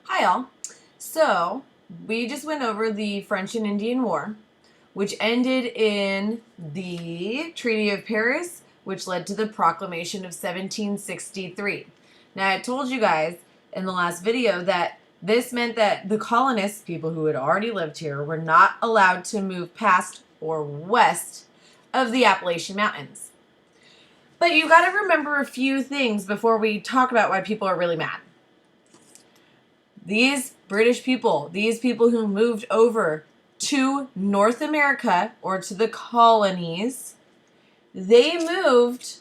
Hi, all. So, we just went over the French and Indian War, which ended in the Treaty of Paris, which led to the Proclamation of 1763. Now, I told you guys in the last video that this meant that the colonists, people who had already lived here, were not allowed to move past or west of the Appalachian Mountains. But you got to remember a few things before we talk about why people are really mad. These British people, these people who moved over to North America or to the colonies, they moved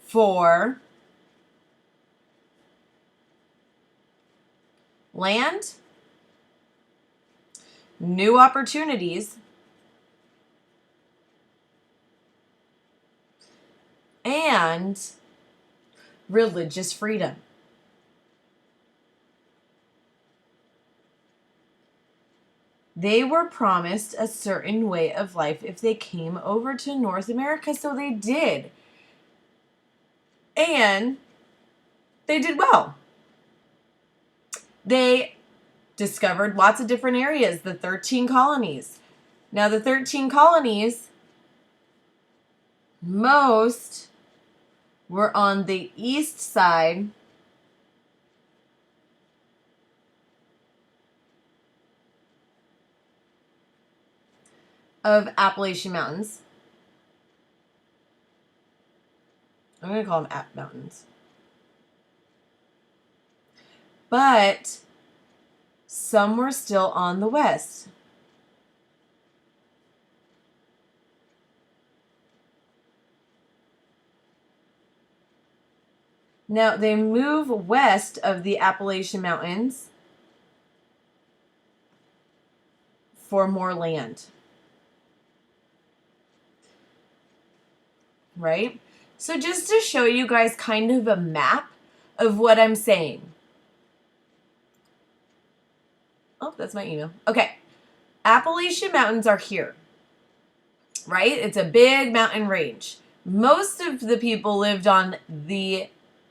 for land, new opportunities, and religious freedom. They were promised a certain way of life if they came over to North America, so they did. And they did well. They discovered lots of different areas, the 13 colonies. Now, the 13 colonies, most were on the east side of Appalachian Mountains. I'm going to call them App Mountains. But some were still on the west. Now, they move west of the Appalachian Mountains for more land. Right? So just to show you guys kind of a map of what I'm saying. Oh, that's my email. Okay. Appalachian Mountains are here. Right? It's a big mountain range. Most of the people lived on the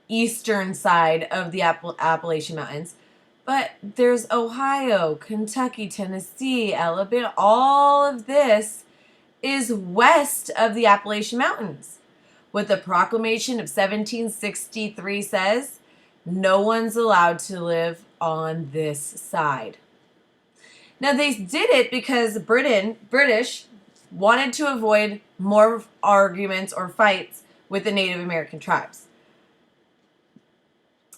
eastern side of the Appalachian Mountains. But there's Ohio, Kentucky, Tennessee, Alabama. All of this is west of the Appalachian Mountains. What the Proclamation of 1763 says, no one's allowed to live on this side. Now, they did it because British wanted to avoid more arguments or fights with the Native American tribes.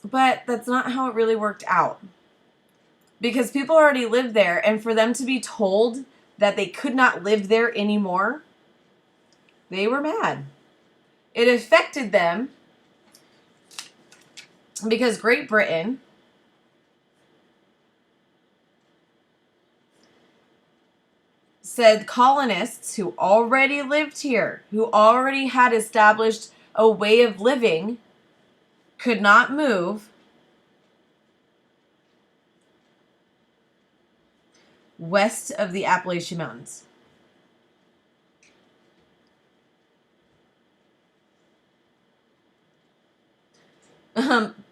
But that's not how it really worked out. Because people already lived there, and for them to be told that they could not live there anymore, they were mad. It affected them because Great Britain said colonists who already lived here, who already had established a way of living, could not move west of the Appalachian Mountains.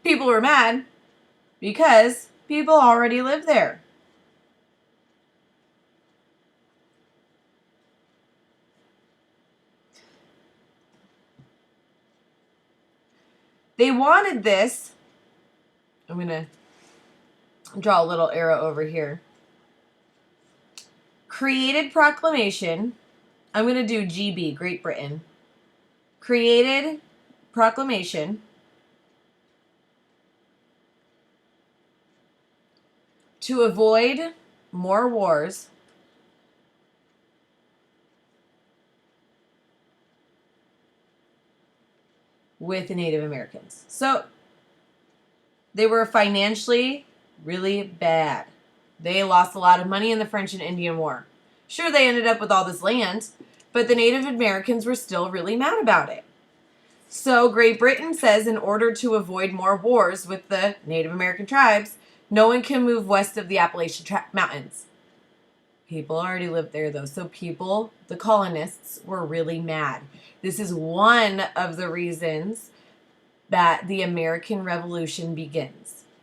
People were mad because people already live there. They wanted this. I'm going to draw a little arrow over here. Created Proclamation. I'm going to do GB, Great Britain. Created Proclamation to avoid more wars with the Native Americans. So they were financially really bad. They lost a lot of money in the French and Indian War. Sure, they ended up with all this land, but the Native Americans were still really mad about it. So Great Britain says in order to avoid more wars with the Native American tribes, no one can move west of the Appalachian Mountains. People already lived there, though. So people, the colonists, were really mad. This is one of the reasons that the American Revolution begins.